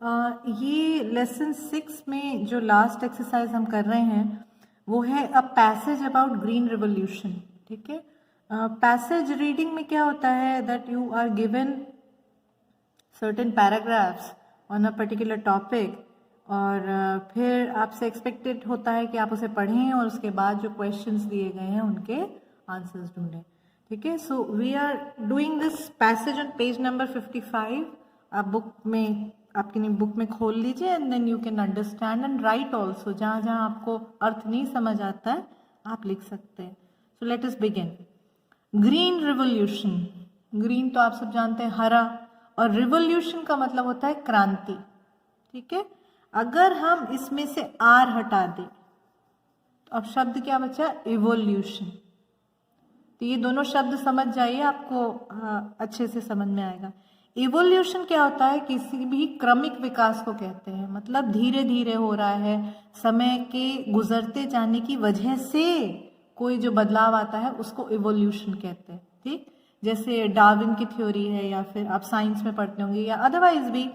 ये लेसन 6 में जो लास्ट एक्सरसाइज हम कर रहे हैं वो है a passage about green revolution. ठीक है, पैसेज रीडिंग में क्या होता है that you are given certain paragraphs on a particular topic और फिर आपसे एक्सपेक्टेड होता है कि आप उसे पढ़ें और उसके बाद जो क्वेश्चंस दिए गए हैं उनके आंसर्स ढूंढें। ठीक है, so we are doing this passage on page number 55। आप आपकी बुक में खोल लीजिए and then you can understand and write also. जहाँ जहाँ आपको अर्थ नहीं समझ आता है आप लिख सकते हैं। So let us begin. Green revolution, green तो आप सब जानते हैं हरा, और रिवॉल्यूशन का मतलब होता है क्रांति। ठीक है, अगर हम इसमें से आर हटा दें तो अब शब्द क्या बचा? इवोल्यूशन। तो ये दोनों शब्द समझ जाइए, आपको अच्छे से समझ में आएगा। इवोल्यूशन क्या होता है? किसी भी क्रमिक विकास को कहते हैं, मतलब धीरे धीरे हो रहा है, समय के गुजरते जाने की वजह से कोई जो बदलाव आता है उसको इवोल्यूशन कहते हैं। ठीक, जैसे डार्विन की थ्योरी है, या फिर आप साइंस में पढ़ते होंगे, या अदरवाइज भी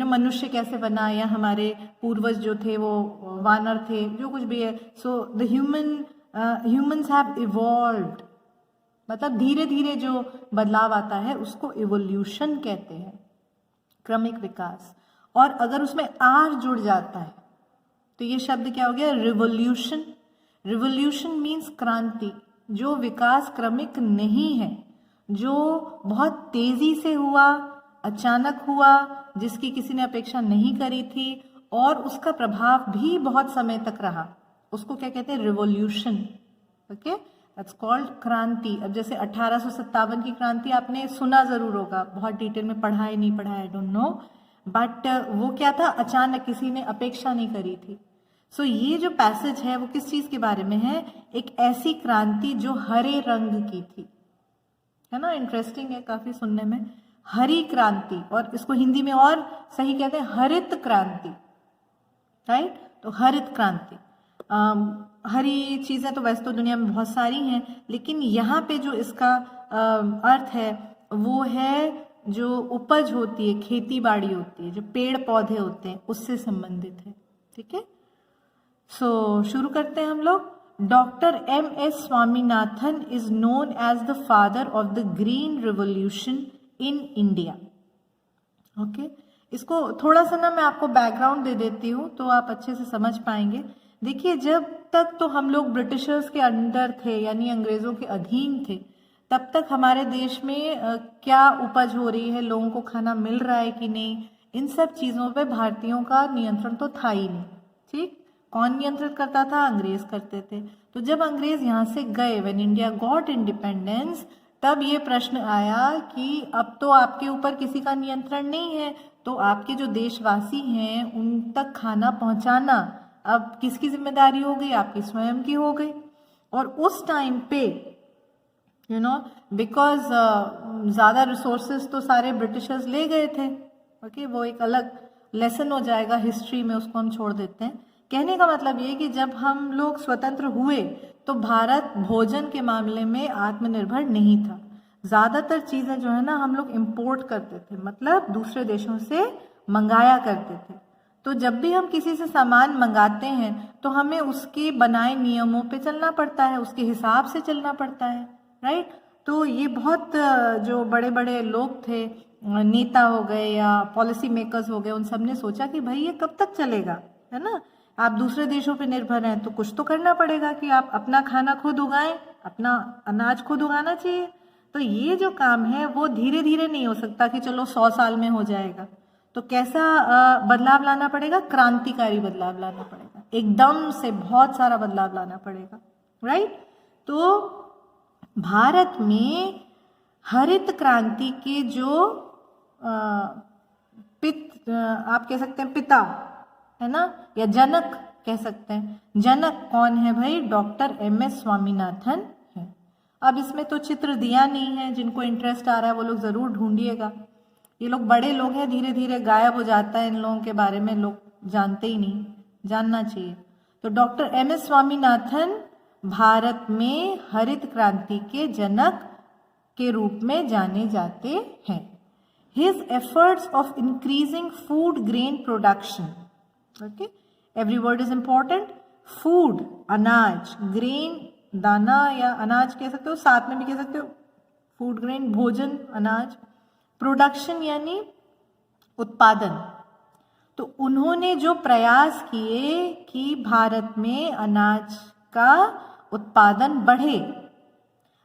मनुष्य कैसे बना, या हमारे पूर्वज जो थे वो वानर थे, जो कुछ भी है। So the humans have evolved, मतलब धीरे धीरे जो बदलाव आता है उसको इवोल्यूशन कहते हैं, क्रमिक विकास। और अगर उसमें आर जुड़ जाता है तो ये शब्द क्या हो गया? रिवोल्यूशन। रिवोल्यूशन मीन्स क्रांति, जो विकास क्रमिक नहीं है, जो बहुत तेजी से हुआ, अचानक हुआ, जिसकी किसी ने अपेक्षा नहीं करी थी और उसका प्रभाव भी बहुत समय तक रहा, उसको क्या कहते हैं? रिवोल्यूशन। ओके, दैट्स कॉल्ड क्रांति। अब जैसे 1857 की क्रांति आपने सुना जरूर होगा, बहुत डिटेल में पढ़ा है नहीं पढ़ा है आई डोंट नो, बट वो क्या था? अचानक, किसी ने अपेक्षा नहीं करी थी। सो ये जो पैसेज है वो किस चीज के बारे में है? एक ऐसी क्रांति जो हरे रंग की थी, है ना? इंटरेस्टिंग है काफी सुनने में, हरी क्रांति, और इसको हिंदी में और सही कहते हैं हरित क्रांति। राइट, तो हरित क्रांति। हरी चीजें तो वैसे तो दुनिया में बहुत सारी हैं, लेकिन यहाँ पे जो इसका अर्थ है वो है जो उपज होती है, खेती बाड़ी होती है, जो पेड़ पौधे होते हैं, उससे संबंधित है। ठीक है, सो शुरू करते हैं हम लोग। Doctor M.S. Swaminathan is known as the father of the green revolution in India. Okay, इसको थोड़ा सा ना मैं आपको बैकग्राउंड दे देती हूँ तो आप अच्छे से समझ पाएंगे। देखिए, जब तक तो हम लोग ब्रिटिशर्स के अंडर थे, यानी अंग्रेजों के अधीन थे, तब तक हमारे देश में क्या उपज हो रही है, लोगों को खाना मिल रहा है कि नहीं, इन सब चीजों पे भारतीयों का नियंत्रण तो था ही नहीं। ठीक, कौन नियंत्रित करता था? अंग्रेज करते थे। तो जब अंग्रेज यहाँ से गए, व्हेन इंडिया गॉट इंडिपेंडेंस, तब ये प्रश्न आया कि अब तो आपके ऊपर किसी का नियंत्रण नहीं है, तो आपके जो देशवासी हैं उन तक खाना पहुंचाना अब किसकी जिम्मेदारी हो गई? आपकी स्वयं की हो गई। और उस टाइम पे बिकॉज ज्यादा रिसोर्सेज तो सारे ब्रिटिशर्स ले गए थे। ओके, वो एक अलग लेसन हो जाएगा हिस्ट्री में, उसको हम छोड़ देते हैं। कहने का मतलब ये कि जब हम लोग स्वतंत्र हुए तो भारत भोजन के मामले में आत्मनिर्भर नहीं था। ज्यादातर चीजें जो है ना हम लोग इंपोर्ट करते थे, मतलब दूसरे देशों से मंगाया करते थे। तो जब भी हम किसी से सामान मंगाते हैं तो हमें उसके बनाए नियमों पे चलना पड़ता है, उसके हिसाब से चलना पड़ता है। राइट, तो ये बहुत जो बड़े बड़े लोग थे, नेता हो गए या पॉलिसी मेकर्स हो गए, उन सब ने सोचा कि भाई ये कब तक चलेगा, है ना? आप दूसरे देशों पे निर्भर हैं तो कुछ तो करना पड़ेगा कि आप अपना खाना खुद उगाएं, अपना अनाज खुद उगाना चाहिए। तो ये जो काम है वो धीरे धीरे नहीं हो सकता कि चलो 100 साल में हो जाएगा। तो कैसा बदलाव लाना पड़ेगा? क्रांतिकारी बदलाव लाना पड़ेगा, एकदम से बहुत सारा बदलाव लाना पड़ेगा। राइट, तो भारत में हरित क्रांति के जो आप कह सकते हैं पिता, है ना, या जनक कह सकते हैं। जनक कौन है भाई? Doctor M.S. स्वामीनाथन है। अब इसमें तो चित्र दिया नहीं है, जिनको इंटरेस्ट आ रहा है वो लोग जरूर ढूंढिएगा। ये लोग बड़े लोग हैं, धीरे धीरे गायब हो जाता है, इन लोगों के बारे में लोग जानते ही नहीं, जानना चाहिए। तो डॉक्टर M.S. स्वामीनाथन भारत में हरित क्रांति के जनक के रूप में जाने जाते हैं। his efforts of increasing food grain production. Okay, every word is important. Food, अनाज, grain, दाना या अनाज कह सकते हो, साथ में भी कह सकते हो फूड ग्रेन, भोजन, अनाज, प्रोडक्शन यानी उत्पादन। तो उन्होंने जो प्रयास किए कि भारत में अनाज का उत्पादन बढ़े,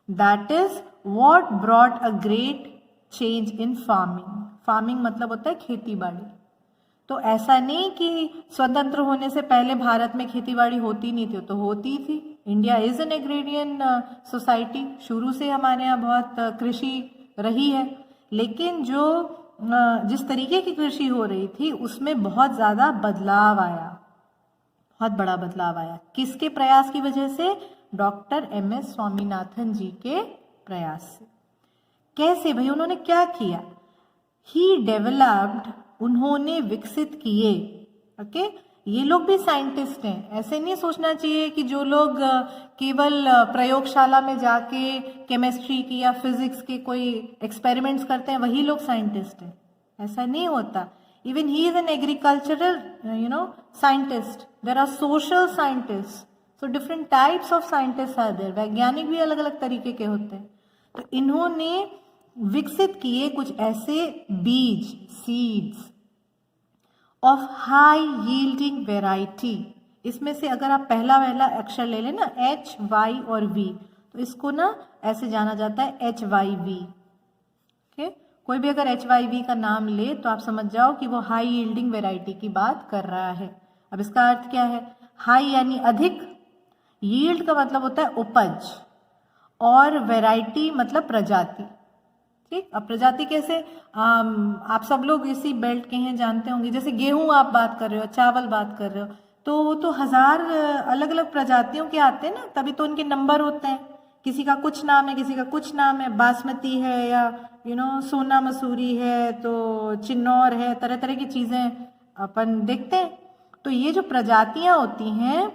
that is what brought a great change in farming. Farming मतलब होता है खेती बाड़ी। तो ऐसा नहीं कि स्वतंत्र होने से पहले भारत में खेती बाड़ी होती नहीं थी, तो होती थी। India is an agrarian society, शुरू से हमारे यहाँ बहुत कृषि रही है, लेकिन जो जिस तरीके की कृषि हो रही थी उसमें बहुत ज़्यादा बदलाव आया, बहुत बड़ा बदलाव आया। किसके प्रयास की वजह से? Doctor MS. स्वामीनाथन जी के प्रयास से। कैसे भाई, उन्होंने क्या किया? ही डेवलप्ड, उन्होंने विकसित किए। ओके, ये लोग भी साइंटिस्ट हैं। ऐसे नहीं सोचना चाहिए कि जो लोग केवल प्रयोगशाला में जाके केमिस्ट्री की या फिजिक्स के कोई एक्सपेरिमेंट्स करते हैं वही लोग साइंटिस्ट हैं, ऐसा नहीं होता। Even he is an agricultural scientist, there are social scientist, so different types of scientist are there. वैज्ञानिक भी अलग अलग तरीके के होते हैं। तो इन्होंने विकसित किए कुछ ऐसे बीज, seeds of high yielding variety. इसमें से अगर आप पहला अक्षर ले लें ना, एच, वाई और वी, तो इसको ना ऐसे जाना जाता है HYV। ओके, कोई भी अगर HYV का नाम ले तो आप समझ जाओ कि वो हाई यील्डिंग वेराइटी की बात कर रहा है। अब इसका अर्थ क्या है? हाई यानी अधिक, यील्ड का मतलब होता है उपज, और वेराइटी मतलब प्रजाति। ठीक, अब प्रजाति कैसे? आप सब लोग इसी बेल्ट के हैं, जानते होंगे। जैसे गेहूं आप बात कर रहे हो, चावल बात कर रहे हो, तो वो तो 1000 अलग अलग प्रजातियों के आते हैं ना, तभी तो उनके नंबर होते हैं। किसी का कुछ नाम है, किसी का कुछ नाम है। बासमती है या सोना मसूरी है, तो चिन्नौर है, तरह तरह की चीजें अपन देखते हैं। तो ये जो प्रजातियां होती हैं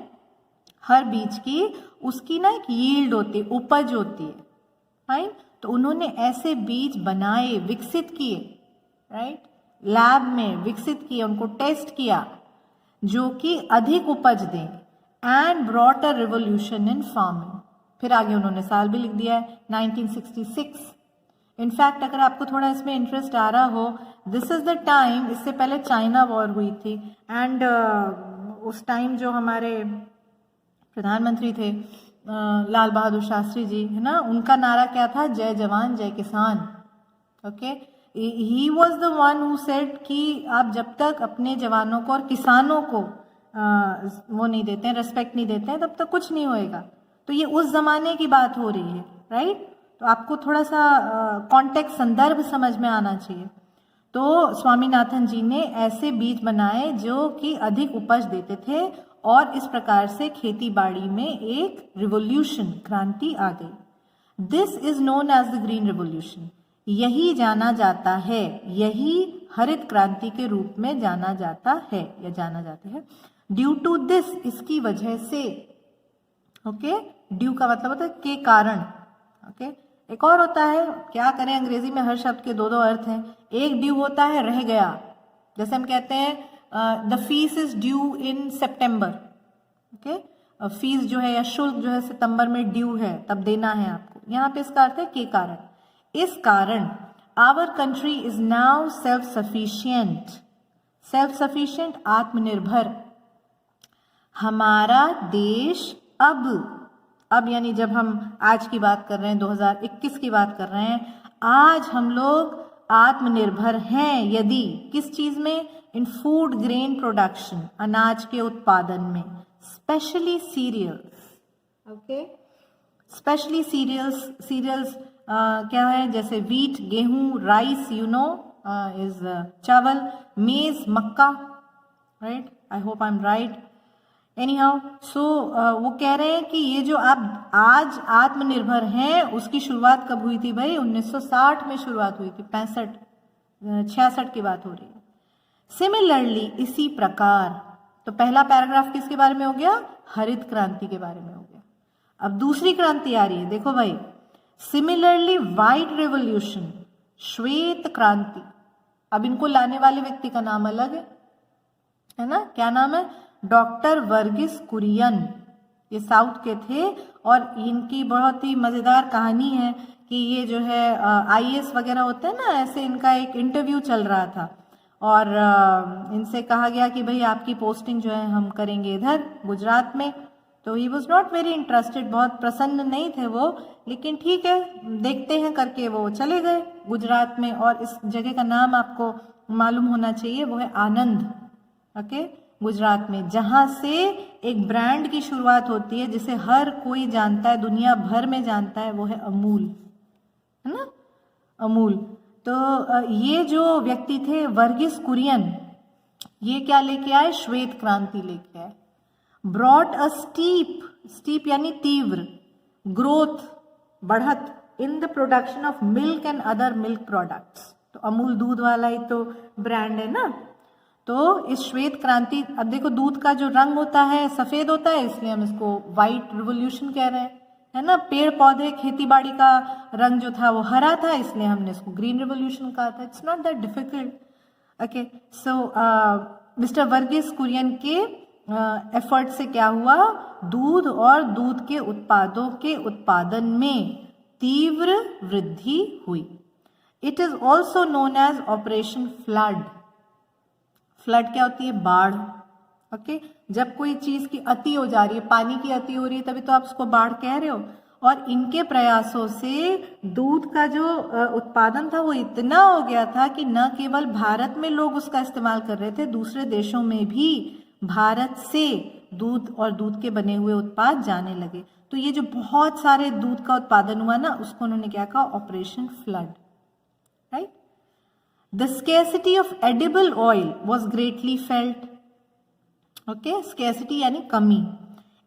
हर बीज की, उसकी ना एक यील्ड होती है, उपज होती है। फाइन, तो उन्होंने ऐसे बीज बनाए, विकसित किए, राइट, लैब में विकसित किए, उनको टेस्ट किया जो कि अधिक उपज दें, and brought a revolution in farming. फिर आगे उन्होंने साल भी लिख दिया है 1966। इनफैक्ट अगर आपको थोड़ा इसमें इंटरेस्ट आ रहा हो, दिस इज द टाइम, इससे पहले चाइना वॉर हुई थी, एंड उस टाइम जो हमारे प्रधानमंत्री थे लाल बहादुर शास्त्री जी, है ना, उनका नारा क्या था? जय जवान जय किसान। Okay, he was the one who said कि आप जब तक अपने जवानों को और किसानों को वो नहीं देते हैं, रेस्पेक्ट नहीं देते हैं, तब तक कुछ नहीं होएगा। तो ये उस जमाने की बात हो रही है, राइट। तो आपको थोड़ा सा कॉन्टेक्स्ट, संदर्भ समझ में आना चाहिए। तो स्वामीनाथन जी ने ऐसे बीज बनाए जो कि अधिक उपज देते थे, और इस प्रकार से खेती बाड़ी में एक रिवोल्यूशन, क्रांति आ गई। This is known as the green revolution. यही जाना जाता है, यही हरित क्रांति के रूप में जाना जाता है या जाना जाता है। ड्यू टू दिस, इसकी वजह से। ओके, ड्यू का मतलब होता है के कारण। ओके, एक और होता है, क्या करें, अंग्रेजी में हर शब्द के दो दो अर्थ हैं। एक ड्यू होता है रह गया, जैसे हम कहते हैं the fees is due in September. Okay, fees जो है या शुल्क जो है सितंबर में ड्यू है, तब देना है आपको। यहाँ पे इसका अर्थ है के कारण। इस कारण our country is now self sufficient. Self sufficient, आत्मनिर्भर। हमारा देश अब यानी जब हम आज की बात कर रहे हैं, 2021 की बात कर रहे हैं, आज हम लोग आत्मनिर्भर हैं। यदि किस चीज में? इन फूड ग्रेन प्रोडक्शन, अनाज के उत्पादन में, specially cereals. Okay, specially cereals क्या है? जैसे वीट, गेहूं, राइस, इज चावल, मेज, मक्का, right. I hope I am right. Anyhow, so वो कह रहे हैं कि ये जो आप आज आत्मनिर्भर हैं, उसकी शुरुआत कब हुई थी भाई? 1960 में शुरुआत हुई थी। 66 की बात हो रही है। सिमिलरली, इसी प्रकार, तो पहला पैराग्राफ किसके बारे में हो गया? हरित क्रांति के बारे में हो गया। अब दूसरी क्रांति आ रही है, देखो भाई। सिमिलरली, व्हाइट रेवोल्यूशन, श्वेत क्रांति, अब इनको लाने वाले व्यक्ति का नाम अलग है ना, क्या नाम है? डॉक्टर वर्गीस कुरियन। ये साउथ के थे और इनकी बहुत ही मजेदार कहानी है कि ये जो है आईएएस वगैरह होते हैं ना, ऐसे इनका एक इंटरव्यू चल रहा था और इनसे कहा गया कि भाई आपकी पोस्टिंग जो है हम करेंगे इधर गुजरात में। तो he was not very interested, बहुत प्रसन्न नहीं थे वो, लेकिन ठीक है देखते हैं करके वो चले गए गुजरात में। और इस जगह का नाम आपको मालूम होना चाहिए, वो है आनंद, ओके, गुजरात में, जहां से एक ब्रांड की शुरुआत होती है जिसे हर कोई जानता है, दुनिया भर में जानता है, वो है अमूल, है ना, अमूल। तो ये जो व्यक्ति थे वर्गीस कुरियन, ये क्या लेके आए? श्वेत क्रांति लेके आए। ब्रॉट अ स्टीप यानी तीव्र, ग्रोथ, बढ़त in the production of milk and other milk products. तो अमूल दूध वाला ही तो ब्रांड है ना। तो इस श्वेत क्रांति, अब देखो दूध का जो रंग होता है सफेद होता है, इसलिए हम इसको व्हाइट रिवोल्यूशन कह रहे हैं, है ना। पेड़ पौधे खेती बाड़ी का रंग जो था वो हरा था, इसलिए हमने इसको ग्रीन रिवोल्यूशन कहा था। It's not that difficult, okay. So mister Verghese Kurien के एफर्ट से क्या हुआ? दूध और दूध के उत्पादों के उत्पादन में तीव्र वृद्धि हुई। It is also known as operation flood. Flood क्या होती है? बाढ़, ओके। जब कोई चीज की अति हो जा रही है, पानी की अति हो रही है, तभी तो आप उसको बाढ़ कह रहे हो। और इनके प्रयासों से दूध का जो उत्पादन था वो इतना हो गया था कि न केवल भारत में लोग उसका इस्तेमाल कर रहे थे, दूसरे देशों में भी भारत से दूध और दूध के बने हुए उत्पाद जाने लगे। तो ये जो बहुत सारे दूध का उत्पादन हुआ ना, उसको उन्होंने क्या कहा? Operation flood, right. The scarcity of edible oil was greatly felt. Okay, scarcity यानी कमी।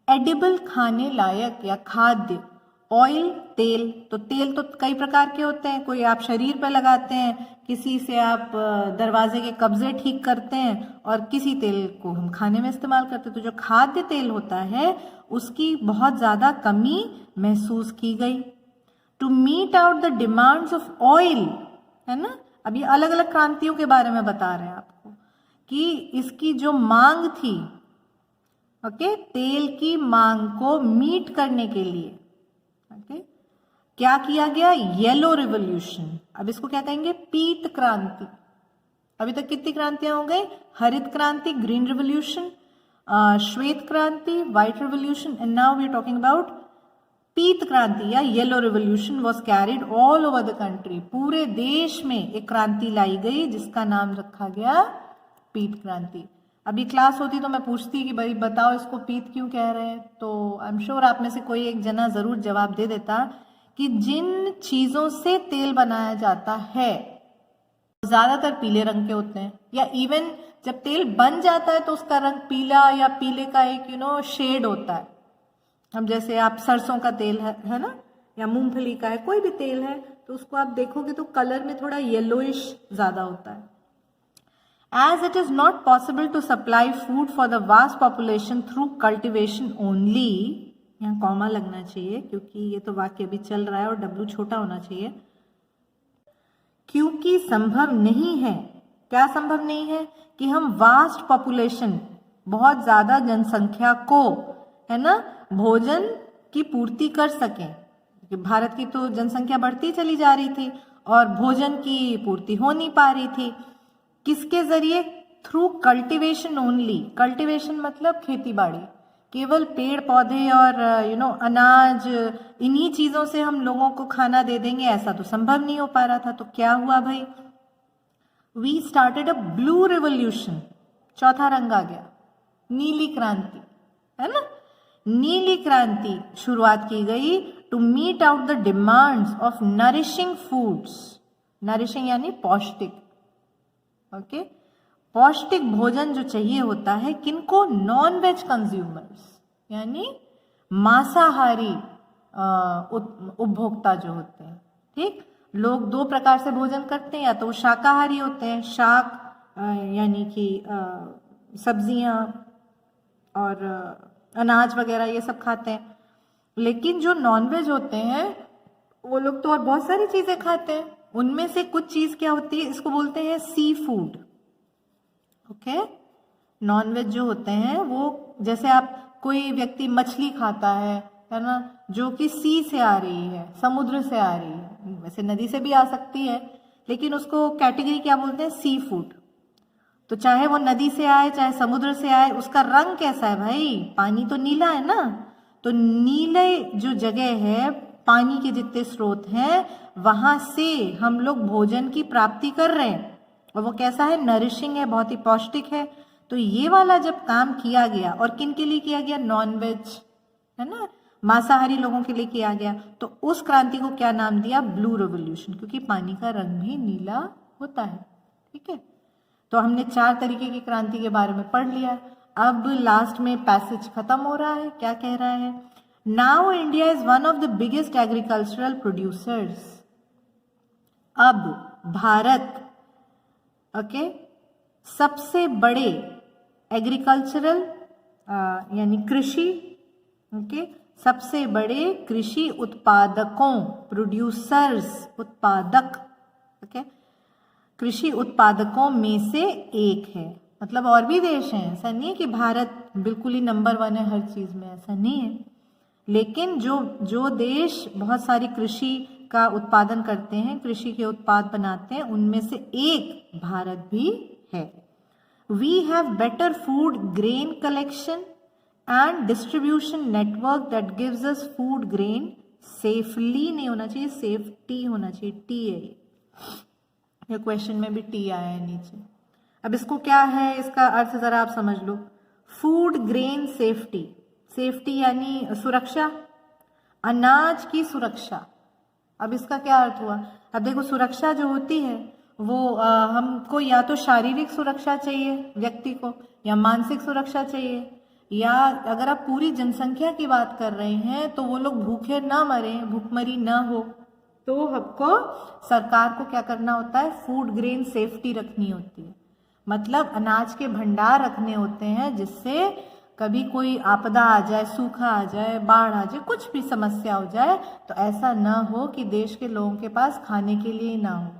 edible खाने लायक या खाद्य, ऑयल तेल, तो तेल तो कई प्रकार के होते हैं, कोई आप शरीर पर लगाते हैं, किसी से आप दरवाजे के कब्जे ठीक करते हैं, और किसी तेल को हम खाने में इस्तेमाल करते हैं। तो जो खाद्य तेल होता है उसकी बहुत ज्यादा कमी महसूस की गई। To meet out the demands of oil, है ना। अब ये अलग अलग क्रांतियों के बारे में बता रहे हैं आपको कि इसकी जो मांग थी, ओके, तेल की मांग को मीट करने के लिए, ओके, क्या किया गया? Yellow revolution. अब इसको क्या कहेंगे? पीत क्रांति। अभी तक कितनी क्रांतियां हो गई? हरित क्रांति, ग्रीन रिवोल्यूशन, श्वेत क्रांति, white revolution, and now we are talking about पीत क्रांति या yellow revolution was carried all over the country. पूरे देश में एक क्रांति लाई गई जिसका नाम रखा गया पीत क्रांति। अभी क्लास होती तो मैं पूछती कि भाई बताओ इसको पीत क्यों कह रहे हैं, तो आई एम श्योर आप में से कोई एक जना जरूर जवाब दे देता कि जिन चीजों से तेल बनाया जाता है ज्यादातर पीले रंग के होते हैं, या इवन जब तेल बन जाता है तो उसका रंग पीला या पीले का एक शेड होता है। हम जैसे आप सरसों का तेल है ना, या मूंगफली का है, कोई भी तेल है, तो उसको आप देखोगे तो कलर में थोड़ा येलोइश ज्यादा होता है। As it is not possible to supply food for the vast population through cultivation only, यहाँ कॉमा लगना चाहिए क्योंकि ये तो वाक्य भी चल रहा है और W छोटा होना चाहिए। क्योंकि संभव नहीं है, क्या संभव नहीं है? कि हम वास्ट पॉपुलेशन, बहुत ज्यादा जनसंख्या को, है ना, भोजन की पूर्ति कर सकें। भारत की तो जनसंख्या बढ़ती चली जा रही थी और भोजन की पूर्ति हो नहीं पा रही थी। किसके जरिए? Through cultivation only. कल्टीवेशन मतलब खेती बाड़ी, केवल पेड़ पौधे और अनाज, इन्हीं चीजों से हम लोगों को खाना दे देंगे, ऐसा तो संभव नहीं हो पा रहा था। तो क्या हुआ भाई? We started a blue revolution, चौथा रंग आ गया, नीली क्रांति, है ना। नीली क्रांति शुरुआत की गई to meet out the demands of nourishing foods. Nourishing यानी पौष्टिक, ओके, पौष्टिक भोजन जो चाहिए होता है किनको? नॉन वेज कंज्यूमर्स, यानी मांसाहारी उपभोक्ता जो होते हैं। ठीक, लोग दो प्रकार से भोजन करते हैं, या तो शाकाहारी होते हैं, शाक यानी कि सब्जियां और अनाज वगैरह ये सब खाते हैं। लेकिन जो नॉनवेज होते हैं वो लोग तो और बहुत सारी चीजें खाते हैं, उनमें से कुछ चीज क्या होती है, इसको बोलते हैं सी फूड। ओके, नॉनवेज जो होते हैं वो, जैसे आप कोई व्यक्ति मछली खाता है ना, जो कि सी से आ रही है, समुद्र से आ रही है, वैसे नदी से भी आ सकती है, लेकिन उसको कैटेगरी क्या बोलते हैं, सी फूड। तो चाहे वो नदी से आए चाहे समुद्र से आए, उसका रंग कैसा है भाई, पानी तो नीला है ना, तो नीले जो जगह है, पानी के जितने स्रोत हैं, वहां से हम लोग भोजन की प्राप्ति कर रहे हैं, और वो कैसा है, नरिशिंग है, बहुत ही पौष्टिक है। तो ये वाला जब काम किया गया, और किन के लिए किया गया, नॉनवेज है ना, मांसाहारी लोगों के लिए किया गया, तो उस क्रांति को क्या नाम दिया, ब्लू रेवोल्यूशन, क्योंकि पानी का रंग भी नीला होता है। ठीक है, तो हमने 4 तरीके की क्रांति के बारे में पढ़ लिया। अब लास्ट में पैसेज खत्म हो रहा है, क्या कह रहा है, now India is one of the biggest agricultural producers. अब भारत ओके सबसे बड़े एग्रीकल्चरल यानी कृषि ओके सबसे बड़े कृषि उत्पादकों, प्रोड्यूसर्स उत्पादक, ओके कृषि उत्पादकों में से एक है। मतलब और भी देश हैं, ऐसा नहीं है कि भारत बिल्कुल ही नंबर 1 है हर चीज में, ऐसा नहीं है, लेकिन जो देश बहुत सारी कृषि का उत्पादन करते हैं, कृषि के उत्पाद बनाते हैं, उनमें से एक भारत भी है। We have better food grain collection and distribution network that gives us food grain safely, नहीं होना चाहिए सेफ्टी होना चाहिए, टी है ये क्वेश्चन में भी टी आया है नीचे। अब इसको क्या है, इसका अर्थ जरा आप समझ लो, फूड ग्रेन सेफ्टी, सेफ्टी यानी सुरक्षा, अनाज की सुरक्षा। अब इसका क्या अर्थ हुआ, अब देखो सुरक्षा जो होती है वो हमको या तो शारीरिक सुरक्षा चाहिए व्यक्ति को, या मानसिक सुरक्षा चाहिए, या अगर आप पूरी जनसंख्या की बात कर रहे हैं तो वो लोग भूखे ना मरे, भूखमरी ना हो, तो हमको सरकार को क्या करना होता है, फूड ग्रेन सेफ्टी रखनी होती है। मतलब अनाज के भंडार रखने होते हैं, जिससे कभी कोई आपदा आ जाए, सूखा आ जाए, बाढ़ आ जाए, कुछ भी समस्या हो जाए, तो ऐसा ना हो कि देश के लोगों के पास खाने के लिए ना हो,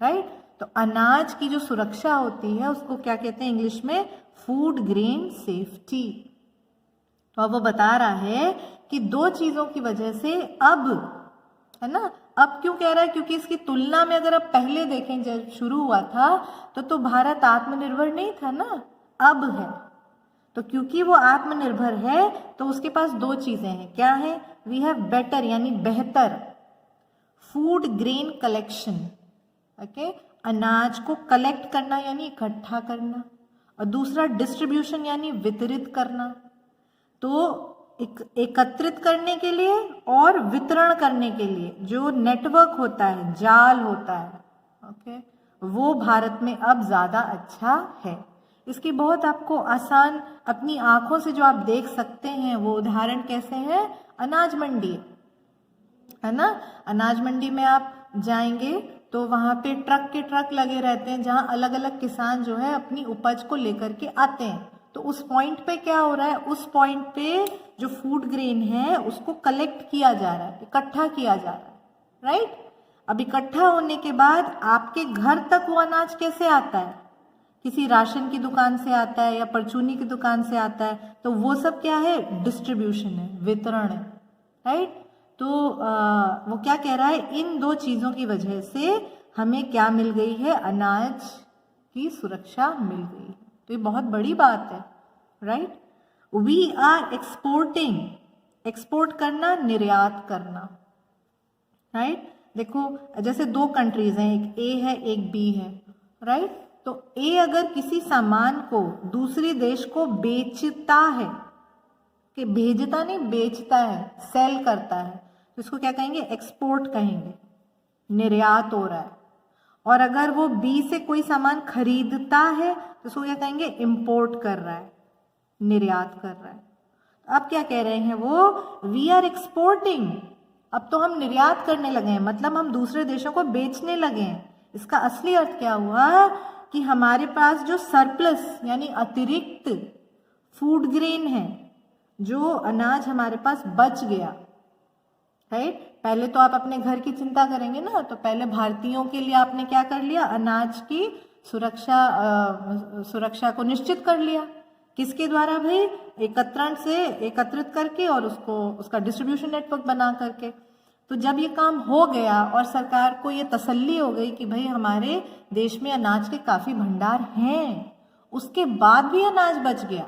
राइट। तो अनाज की जो सुरक्षा होती है उसको क्या कहते हैं इंग्लिश में, फूड ग्रेन सेफ्टी। तो अब वो बता रहा है कि 2 चीजों की वजह से अब, है ना, अब क्यों कह रहा है, क्योंकि इसकी तुलना में अगर आप पहले देखें जब शुरू हुआ था तो भारत आत्मनिर्भर नहीं था ना, अब है। तो क्योंकि वो आत्मनिर्भर है तो उसके पास 2 चीजें हैं, क्या है, वी हैव बेटर यानी बेहतर फूड ग्रेन कलेक्शन, ओके अनाज को कलेक्ट करना यानी इकट्ठा करना, और दूसरा डिस्ट्रीब्यूशन यानी वितरित करना। तो एकत्रित करने के लिए और वितरण करने के लिए जो नेटवर्क होता है, जाल होता है, ओके वो भारत में अब ज्यादा अच्छा है। इसकी बहुत आपको आसान अपनी आंखों से जो आप देख सकते हैं वो उदाहरण कैसे है, अनाज मंडी है ना, अनाज मंडी में आप जाएंगे तो वहां पे ट्रक के ट्रक लगे रहते हैं, जहां अलग अलग किसान जो है अपनी उपज को लेकर के आते हैं। तो उस पॉइंट पे क्या हो रहा है, उस पॉइंट पे जो फूड ग्रेन है उसको कलेक्ट किया जा रहा है, इकट्ठा किया जा रहा है, राइट। अब इकट्ठा होने के बाद आपके घर तक वो अनाज कैसे आता है, किसी राशन की दुकान से आता है या परचूनी की दुकान से आता है, तो वो सब क्या है, डिस्ट्रीब्यूशन है, वितरण है, राइट। तो वो क्या कह रहा है, इन 2 चीजों की वजह से हमें क्या मिल गई है, अनाज की सुरक्षा मिल गई है। तो ये बहुत बड़ी बात है, right. We are exporting, export करना, निर्यात करना, राइट। देखो जैसे 2 कंट्रीज हैं, एक ए है एक बी है, राइट। तो ए अगर किसी सामान को दूसरे देश को बेचता है, कि भेजता नहीं बेचता है, सेल करता है, तो इसको क्या कहेंगे, एक्सपोर्ट कहेंगे, निर्यात हो रहा है। और अगर वो बी से कोई सामान खरीदता है तो उसको क्या कहेंगे, इंपोर्ट कर रहा है, निर्यात कर रहा है। अब क्या कह रहे हैं वो, वी आर एक्सपोर्टिंग, अब तो हम निर्यात करने लगे हैं, मतलब हम दूसरे देशों को बेचने लगे हैं। इसका असली अर्थ क्या हुआ कि हमारे पास जो सरप्लस यानी अतिरिक्त फूड ग्रेन है, जो अनाज हमारे पास बच गया, राइट। पहले तो आप अपने घर की चिंता करेंगे ना, तो पहले भारतीयों के लिए आपने क्या कर लिया, अनाज की सुरक्षा को निश्चित कर लिया। किसके द्वारा भाई, एकत्रित करके और उसका डिस्ट्रीब्यूशन नेटवर्क बना करके। तो जब ये काम हो गया और सरकार को ये तसल्ली हो गई कि भाई हमारे देश में अनाज के काफी भंडार हैं, उसके बाद भी अनाज बच गया,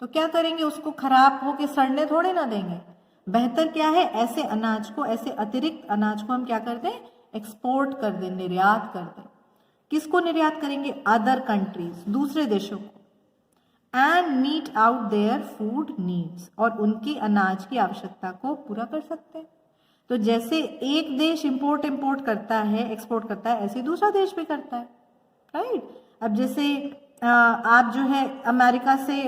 तो क्या करेंगे, उसको खराब होके सड़ने थोड़े ना देंगे। बेहतर क्या है, ऐसे अतिरिक्त अनाज को हम क्या कर दें, एक्सपोर्ट कर दें, निर्यात कर दें। किसको निर्यात करेंगे, अदर कंट्रीज, दूसरे देशों को। And meet out their food needs, और उनकी अनाज की आवश्यकता को पूरा कर सकते हैं। तो जैसे एक देश एक्सपोर्ट करता है, ऐसे दूसरा देश भी करता है, राइट। अब जैसे आप जो है अमेरिका से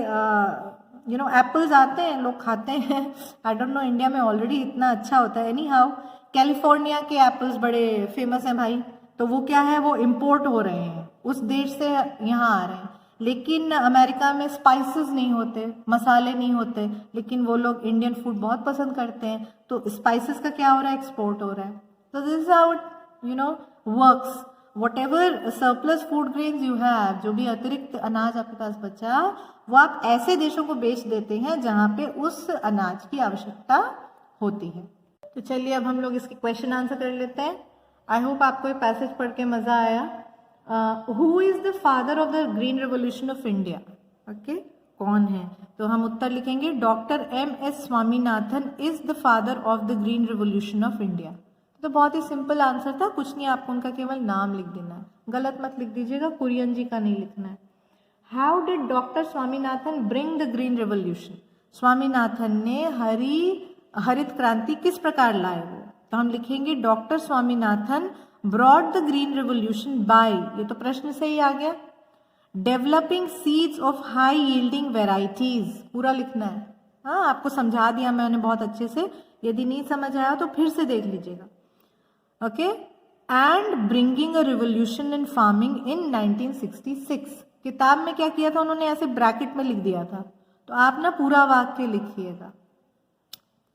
एप्पल्स आते हैं, लोग खाते हैं। आई डोंट नो इंडिया में ऑलरेडी इतना अच्छा होता है, एनी हाउ कैलिफोर्निया के एप्पल्स बड़े फेमस हैं भाई, तो वो क्या है, वो इम्पोर्ट हो रहे हैं, उस देश से यहाँ आ रहे हैं। लेकिन अमेरिका में स्पाइसेस नहीं होते, मसाले नहीं होते, लेकिन वो लोग इंडियन फूड बहुत पसंद करते हैं, तो स्पाइसेस का क्या हो रहा है, एक्सपोर्ट हो रहा है। तो this is how it works. Whatever surplus food grains you have, जो भी अतिरिक्त अनाज आपके पास बचा, वो आप ऐसे देशों को बेच देते हैं जहां पे उस अनाज की आवश्यकता होती है। तो चलिए अब हम लोग इसके क्वेश्चन आंसर कर लेते हैं। आई होप आपको ये पैसेज पढ़ के मजा आया। Who is the father of the green revolution of India, okay, कौन है? तो हम उत्तर लिखेंगे, doctor M.S. Swaminathan is the father of the green revolution of India. तो बहुत ही सिंपल आंसर था, कुछ नहीं, आपको उनका केवल नाम लिख देना है, गलत मत लिख दीजिएगा, कुरियन जी का नहीं लिखना है। How did doctor Swaminathan bring the green revolution, Swaminathan ने हरित क्रांति किस प्रकार लाए वो? तो हम लिखेंगे doctor Swaminathan brought the green revolution by, ये तो प्रश्न से ही आ गया, developing seeds of high yielding varieties, पूरा लिखना है। हाँ, आपको समझा दिया मैंने बहुत अच्छे से, यदि नहीं समझ आया तो फिर से देख लीजिएगा, okay. And bringing a revolution in farming in 1966। किताब में क्या किया था उन्होंने, ऐसे ब्रैकेट में लिख दिया था, तो आप ना पूरा वाक्य लिखिएगा,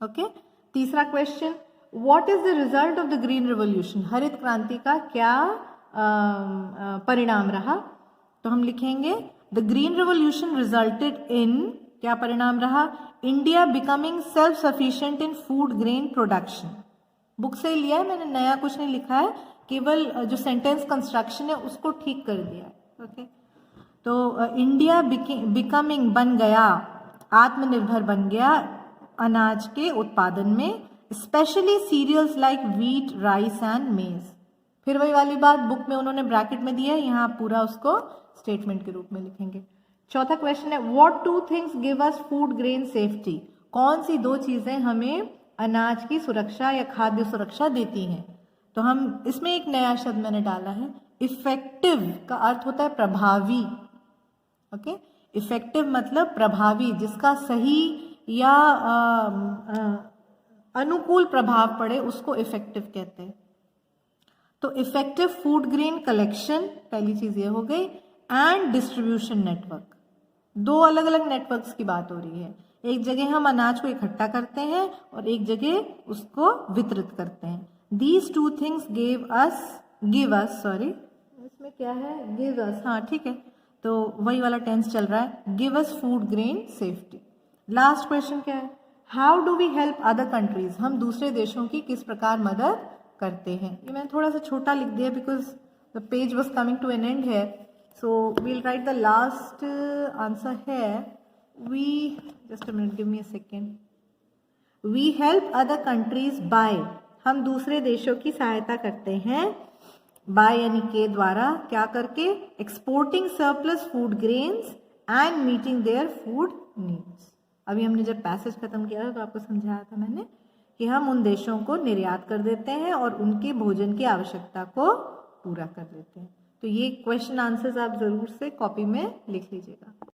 ओके। तीसरा question, what is the result of the green revolution, हरित क्रांति का क्या परिणाम रहा? तो हम लिखेंगे the green revolution resulted in, क्या परिणाम रहा, इंडिया बिकमिंग सेल्फ सफिशिएंट इन फूड ग्रेन प्रोडक्शन। बुक से लिया है मैंने, नया कुछ नहीं लिखा है, केवल जो सेंटेंस कंस्ट्रक्शन है उसको ठीक कर दिया है, ओके। तो इंडिया बिकमिंग बन गया, आत्मनिर्भर बन गया अनाज के उत्पादन में, specially cereals like wheat, rice and maize. फिर वही वाली बात, बुक में उन्होंने ब्रैकेट में दिया है, यहाँ पूरा उसको स्टेटमेंट के रूप में लिखेंगे। चौथा क्वेश्चन है, what two things give us food grain safety, कौन सी दो चीजें हमें अनाज की सुरक्षा या खाद्य सुरक्षा देती हैं? तो हम इसमें एक नया शब्द मैंने डाला है, इफेक्टिव का अर्थ होता है प्रभावी, ओके। इफेक्टिव मतलब प्रभावी, जिसका सही या अनुकूल प्रभाव पड़े उसको इफेक्टिव कहते हैं। तो इफेक्टिव फूड ग्रेन कलेक्शन, पहली चीज ये हो गई, एंड डिस्ट्रीब्यूशन नेटवर्क, दो अलग अलग नेटवर्क्स की बात हो रही है। एक जगह हम अनाज को इकट्ठा करते हैं और एक जगह उसको वितरित करते हैं। These two things give us, इसमें क्या है, गिव अस, हाँ ठीक है, तो वही वाला टेंस चल रहा है, give us food grain safety. Last question क्या है, how do we help other countries, हम दूसरे देशों की किस प्रकार मदद करते हैं? ये मैंने थोड़ा सा छोटा लिख दिया because the page was coming to an end है, so we'll write the last answer है, we just a minute, give me a second, we help other countries by, हम दूसरे देशों की सहायता करते हैं, by यानी के द्वारा, क्या करके, exporting surplus food grains and meeting there food needs. अभी हमने जब पैसेज खत्म किया था तो आपको समझाया था मैंने कि हम उन देशों को निर्यात कर देते हैं और उनके भोजन की आवश्यकता को पूरा कर देते हैं। तो ये क्वेश्चन आंसर्स आप जरूर से कॉपी में लिख लीजिएगा।